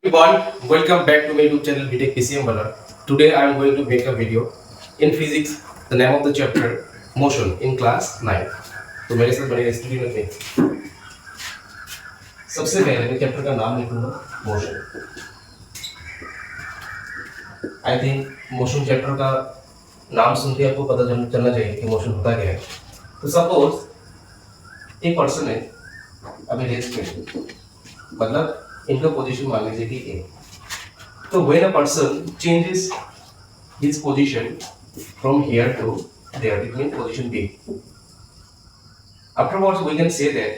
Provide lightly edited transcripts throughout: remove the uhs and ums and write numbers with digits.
Everyone, welcome back to my YouTube channel BTech PCM Bala. Today I am going to make a video in physics. The name of the chapter motion in class 9. तो मेरे साथ बने studio में सबसे पहले मैं chapter का नाम लिखूंगा motion. I think motion chapter का नाम सुनते ही आपको पता चलना चाहिए कि मोशन होता क्या है. तो सपोज एक पर्सन है अभी रेस्ट में, मतलब इनका पोजीशन मान लीजिए कि ए. तो when a person changes his position from here to there, it means position B. Afterwards, we can say that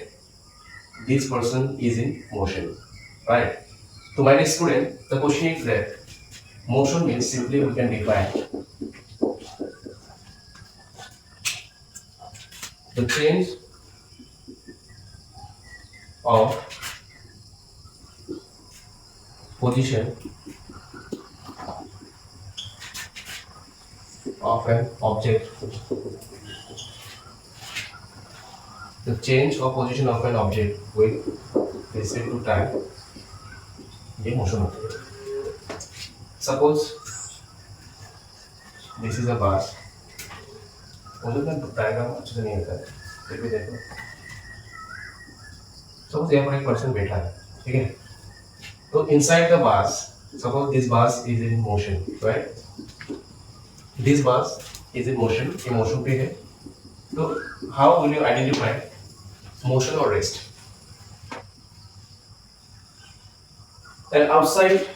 this person is in motion, right? So, my dear student, the question is that motion means simply we can define the change of position of an object. The change of position of an object with respect to time, ये motion होती है. Suppose this is a bus. मुझे ना diagram अच्छे से नहीं आता है, फिर भी देखो. Suppose यहाँ पर एक पर्सन बैठा है, ठीक है. तो inside the bus, suppose this bus is in motion, right? This bus is in motion, ये motion पे है. तो how will you identify motion or rest? And outside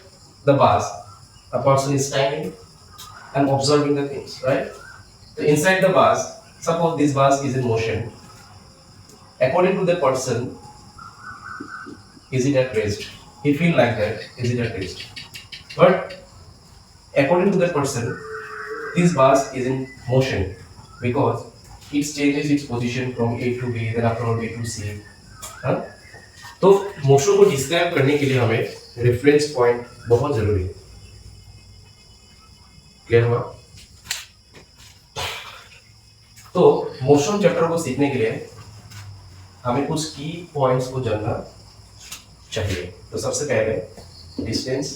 the bus, a person is standing and observing the things, right? So inside the bus, suppose this bus is in motion. According to the person, is it at rest? He feel like that, is it at rest? But according to the person, this bus is in motion because it changes its position from A to B, then afterward B to C. हाँ? तो motion को describe करने के लिए हमें reference point बहुत जरूरी है. क्लियर हुआ? तो मोशन चैप्टर को सीखने के लिए हमें कुछ की पॉइंट्स को जानना चाहिए. तो सबसे पहले distance,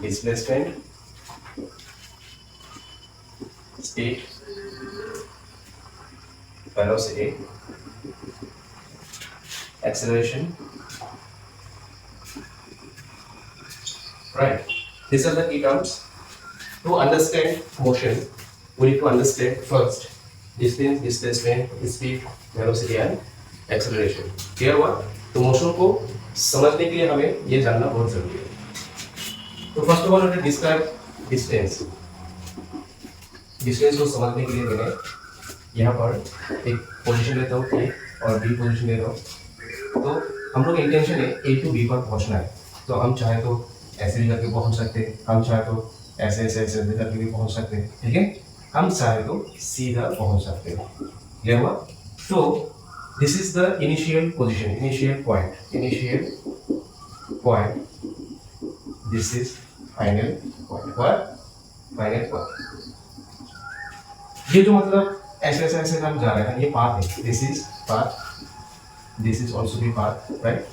displacement, speed, velocity, acceleration, right? These are the key terms. To understand motion, we need to understand first distance, displacement, speed, velocity and acceleration. Clear हुआ? तो मोशन को समझने के लिए हमें ये जानना बहुत जरूरी है. तो फर्स्ट ऑफ ऑल हमने डिस्क्राइब डिस्टेंस. डिस्टेंस को समझने के लिए मैंने यहाँ पर एक पोजीशन लेता हूँ ए और बी पोजीशन ले रहा हूँ. तो हम लोग इंटेंशन है ए टू बी पर पहुँचना है. तो हम चाहे तो ऐसे भी करके पहुँच सकते हैं, हम चाहे तो ऐसे ऐसे ऐसे करके भी पहुँच सकते हैं, ठीक है. हम चाहे तो सीधा पहुँच सकते हैं. क्लियर हुआ? तो this is the initial position, initial point. This is final point. Final point. ये जो मतलब ऐसे ऐसे ऐसे हम जा रहे हैं, ये पाथ है. This is path, this is also भी path, right?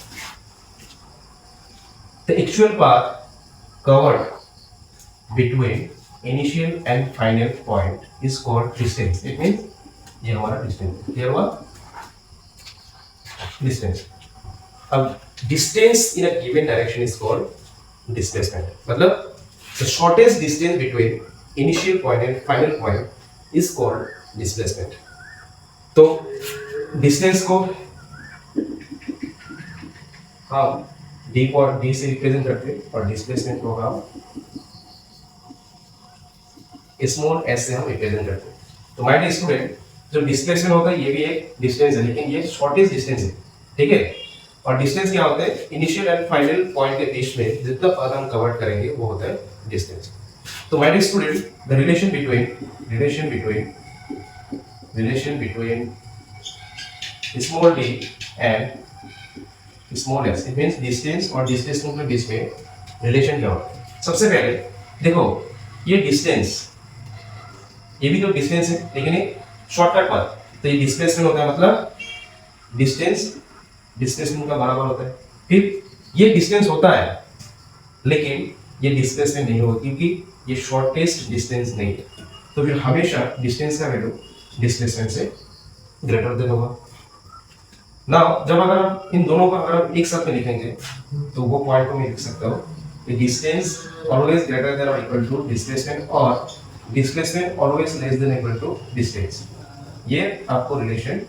The actual path covered between initial and final point is called distance. It means ये हमारा डिस्टेंस. क्लियर हुआ? डिस्टेंस. अब distance in a given direction is called displacement. मतलब the shortest distance between initial point and final point is called displacement. तो distance को हम D से represent करते हैं और डिस्प्लेसमेंट को हम स्मॉल एस से हम रिप्रेजेंट करते हैं. तो माय डियर स्टूडेंट, जो डिस्प्लेसमेंट होता है ये भी एक डिस्टेंस है, लेकिन ये शॉर्टेस्ट डिस्टेंस है, ठीक है. और डिस्टेंस क्या होता है? इनिशियल एंड फाइनल पॉइंट के बीच में जितना पाथ हम कवर करेंगे वो होता है डिस्टेंस. तो my dear student, the relation between small d and small s, it means distance और displacement के बीच में रिलेशन क्या होता है? सबसे पहले देखो, ये डिस्टेंस, ये भी तो डिस्टेंस है, लेकिन ये शॉर्टकट पाथ. तो ये डिस्प्लेसमेंट होता है, मतलब डिस्टेंस डिस्प्लेसमेंट का बराबर होता है. फिर ये डिस्टेंस होता है लेकिन ये डिस्प्लेसमेंट नहीं होगा क्योंकि ये शॉर्टेस्ट डिस्टेंस नहीं है, तो फिर हमेशा डिस्टेंस का वैल्यू डिस्प्लेसमेंट से ग्रेटर देन होगा। नाउ जब अगर हम इन दोनों का अगर हम एक साथ में लिखेंगे तो वो पॉइंट को मैं लिख सकता हूँ कि डिस्टेंस ऑलवेज ग्रेटर देन और इक्वल टू डिस्प्लेसमेंट और displacement always less than equal to distance. ये आपको रिलेशन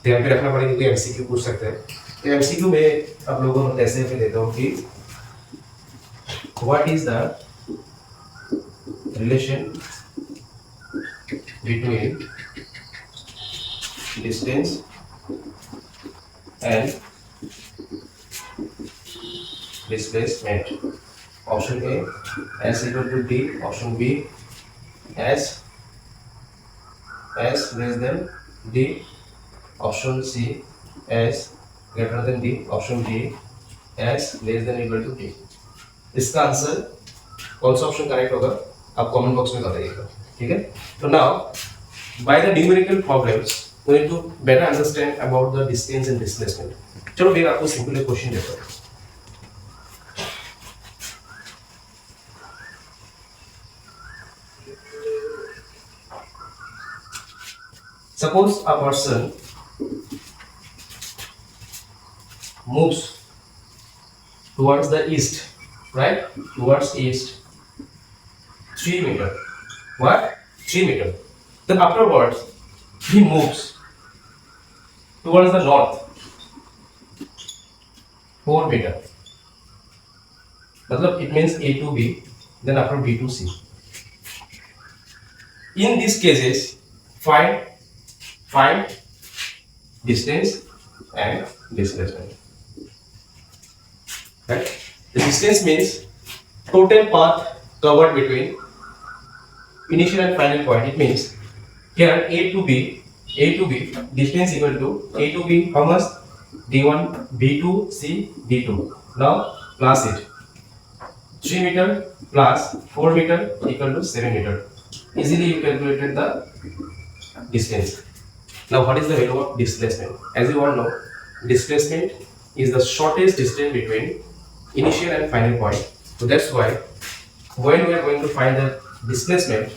ध्यान पे रखना पड़ेगा क्योंकि एमसीक्यू पूछ सकते हैं। तो एमसीक्यू में आप लोगों को ऐसे में देता हूँ कि what is the relation between distance and displacement? Option A S equal to D, option B S less than D, option C S greater than D, option D S less than equal to D। इसका answer कौन सा option correct होगा आप comment box में बताइएगा, ठीक है। तो now by the numerical problems we need to better understand about the distance and displacement। चलो मैं आपको सिंपल एक क्वेश्चन देता हूँ। Suppose a person moves towards the east, right? Towards east, 3 meter. What? 3 meter. Then afterwards, he moves towards the north 4 meter. मतलब it means A to B, then after B to C. In these cases, find distance and displacement. Right? The distance means total path covered between initial and final point. It means here A to B distance equal to A to B how much? D1, B2, C, D2. Now plus it. 3 meter plus 4 meter equal to 7 meter. Easily you calculated the distance. Now what is the value of displacement? As you all know, displacement is the shortest distance between initial and final point. So that's why when we are going to find the displacement,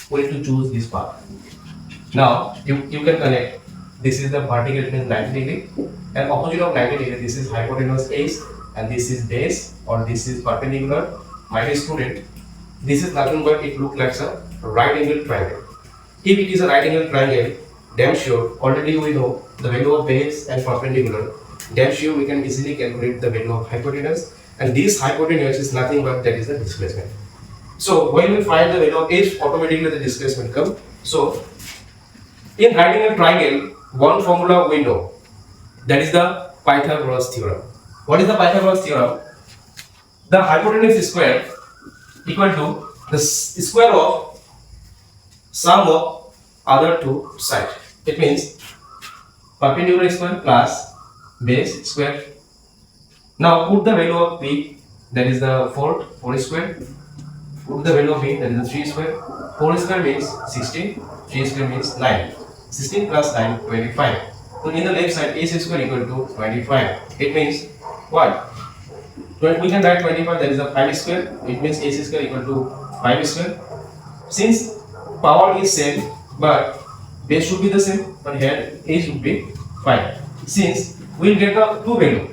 we need to choose this path. Now you can connect. This is the vertical, it means 90 degree, and opposite of 90 degree, this is hypotenuse H, and this is base, or this is perpendicular. My dear student, this is nothing but it looks like a right angle triangle. If it is a right angle triangle, damn sure already we know the value of base and perpendicular. Damn sure we can easily calculate the value of hypotenuse, and this hypotenuse is nothing but that is the displacement. So when we find the value of H, automatically the displacement comes. So in right angle triangle, one formula we know, that is the Pythagoras theorem. What is the Pythagoras theorem? The hypotenuse square equal to the square of sum of other two sides. It means perpendicular square plus base square. Now put the value of P, that is the 4 square. Put the value of B, that is the 3 square. 4 square means 16, 3 square means 9. 16 plus 9, 25. So in the left side, AC square equal to 25. It means what? We can write 25, that is the 5 square. It means AC square equal to 5 square. Since power is same, but base should be the same, but here A should be 5. Since we will get the two value.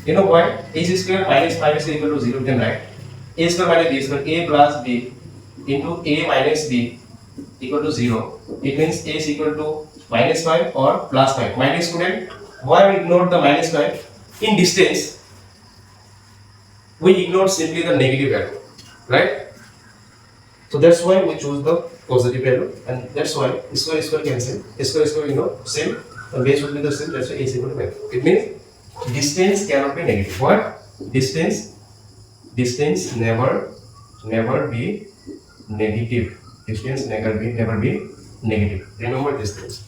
You know why? AC square minus 5 square equal to 0, we can write. A square minus B square, A plus B into A minus B equal to 0. It means A is equal to minus 5 or plus 5. My dear student, why we ignore the minus 5? In distance, we ignore simply the negative value, right? So that's why we choose the positive value, and that's why square cancel. Square you know same, the base would be the same. That's why A is equal to negative. It means distance cannot be negative. What? Distance never be negative. Distance never be negative. Remember these things.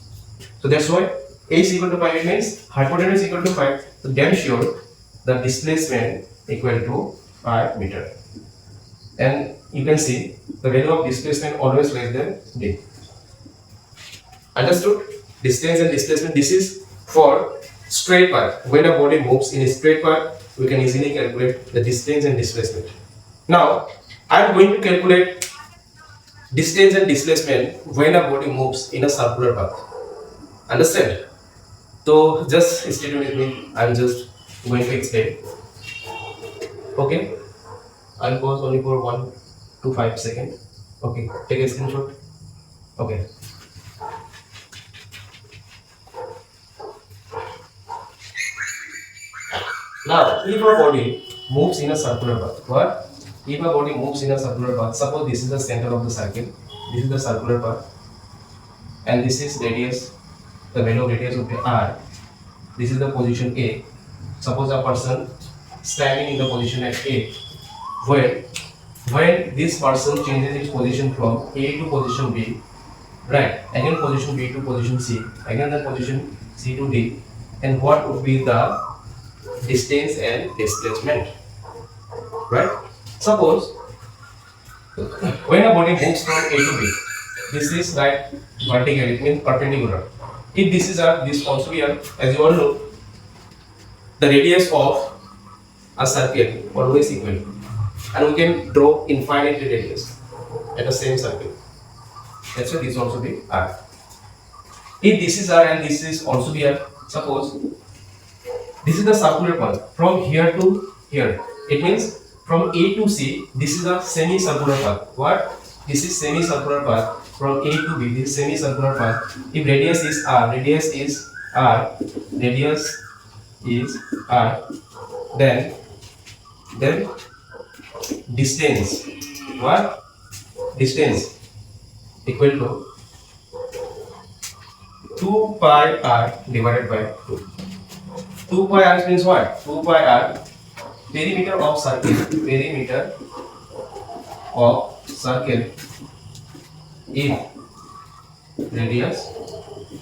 So that's why A is equal to 5. It means hypotenuse is equal to 5. So damn sure the displacement equal to 5 meter. And you can see the value of displacement always less than D. Understood? Distance and displacement. This is for straight path. When a body moves in a straight path, we can easily calculate the distance and displacement. Now, I am going to calculate distance and displacement when a body moves in a circular path. Understand? So just stay tuned with me. I'm just going to explain. Okay. I'll pause only for 1 to 5 seconds. Okay. Take a screenshot. Okay. Now, if a body moves in a circular path, what? If a body moves in a circular path, suppose this is the center of the circle, this is the circular path, and this is radius, the value of radius would be r. This is the position A. Suppose a person standing in the position at A, when this person changes its position from A to position B, right? Again position B to position C, again the position C to D, and what would be the distance and displacement, right? Suppose when a body moves from A to B, this is right vertical, it means perpendicular. If this is R, this also be R. As you all know, the radius of a circle always equal, and we can draw infinite radius at the same circle. That's why this also be R. If this is R and this is also be R, suppose this is the circular path from here to here. It means from A to C, this is a semicircular path. What? This is semicircular path. From A to B, this is semicircular path. If radius is R, then distance, what? Distance equal to 2 pi r divided by 2. 2 pi r means what? 2 pi r, perimeter of circle if radius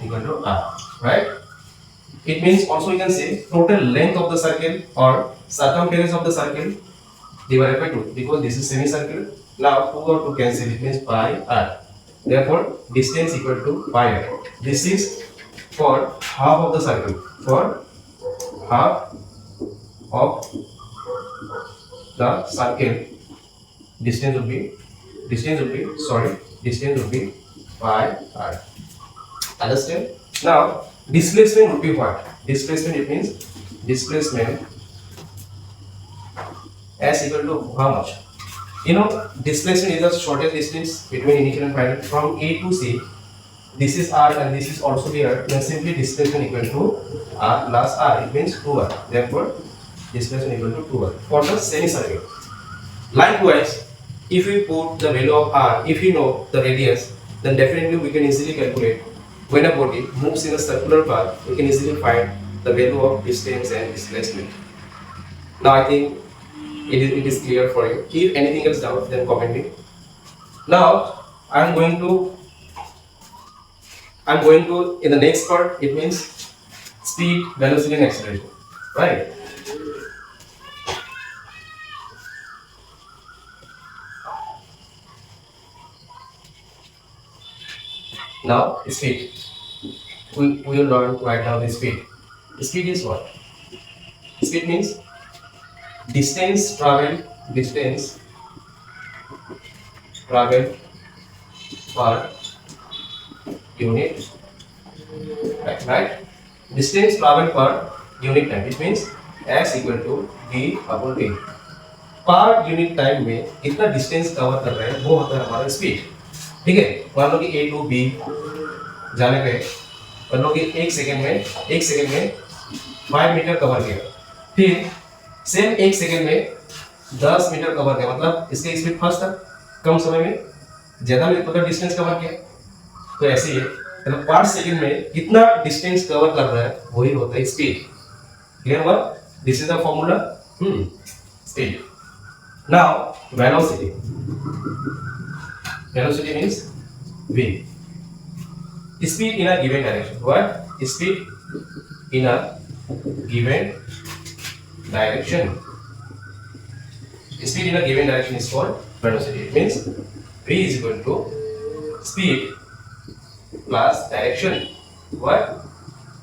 equal to r, right? It means also you can say total length of the circle or circumference of the circle divided by 2, because this is semicircle. Now 2 or 2 cancel, it means pi r. Therefore distance equal to pi r. This is for half of the circle. For half of the circle, distance would be pi r. Understand? Now displacement would be what? Displacement, it means displacement s equal to how much? You know, displacement is the shortest distance between initial and final. From A to C, this is r and this is also the r. Then simply displacement equal to r plus r. It means 2r. Therefore displacement equal to 2r for the semicircle. Likewise, if we put the value of r, if we know the radius, then definitely we can easily calculate when a body moves in a circular path, we can easily find the value of distance and displacement. Now I think it is clear for you. If anything else doubt, then comment me. Now I'm going to in the next part, it means speed, velocity and acceleration, right? Now speed, we will learn right now the speed. Speed is what? Speed means distance traveled per unit, right? Distance traveled per unit time, which means s equal to d upon t. Per unit time में कितना distance cover कर रहे हैं वो होता है हमारा speed. ठीक है, मान लो कि ए टू बी जाने पे मान लो कि एक सेकंड में 5 मीटर कवर किया, फिर सेम एक सेकंड में 10 मीटर कवर किया, मतलब इसके स्पीड फास्ट था, कम समय में ज्यादा मतलब डिस्टेंस कवर किया. तो ऐसे ही है, मतलब पर सेकंड में कितना डिस्टेंस कवर कर रहा है वही होता है स्पीड. क्लियर हुआ? This is the formula speed. Now velocity means v. Speed in a given direction. What? Speed in a given direction. Speed in a given direction is called velocity. It means v is equal to speed plus direction. What?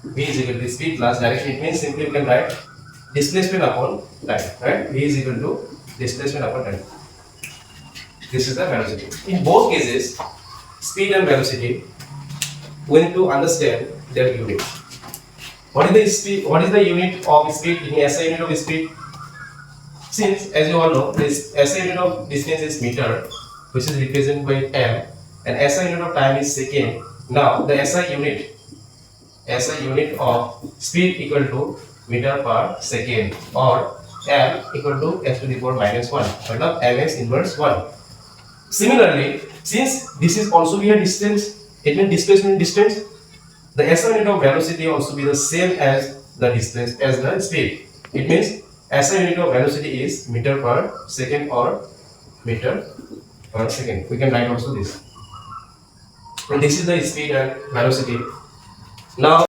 V is equal to speed plus direction. It means simply we can write displacement upon time, right? V is equal to displacement upon time. This is the velocity. In both cases, speed and velocity, we need to understand their unit. What is the speed? What is the unit of speed in SI unit of speed? Since, as you all know, this SI unit of distance is meter, which is represented by m, and SI unit of time is second. Now, the SI unit of speed equal to meter per second, or m equal to f to the power minus 1, or ms inverse 1. Similarly, since this is also be a distance, it means displacement distance, the SI unit of velocity also be the same as the distance as the speed. It means SI unit of velocity is meter per second or meter per second. We can write also this. And this is the speed and velocity. Now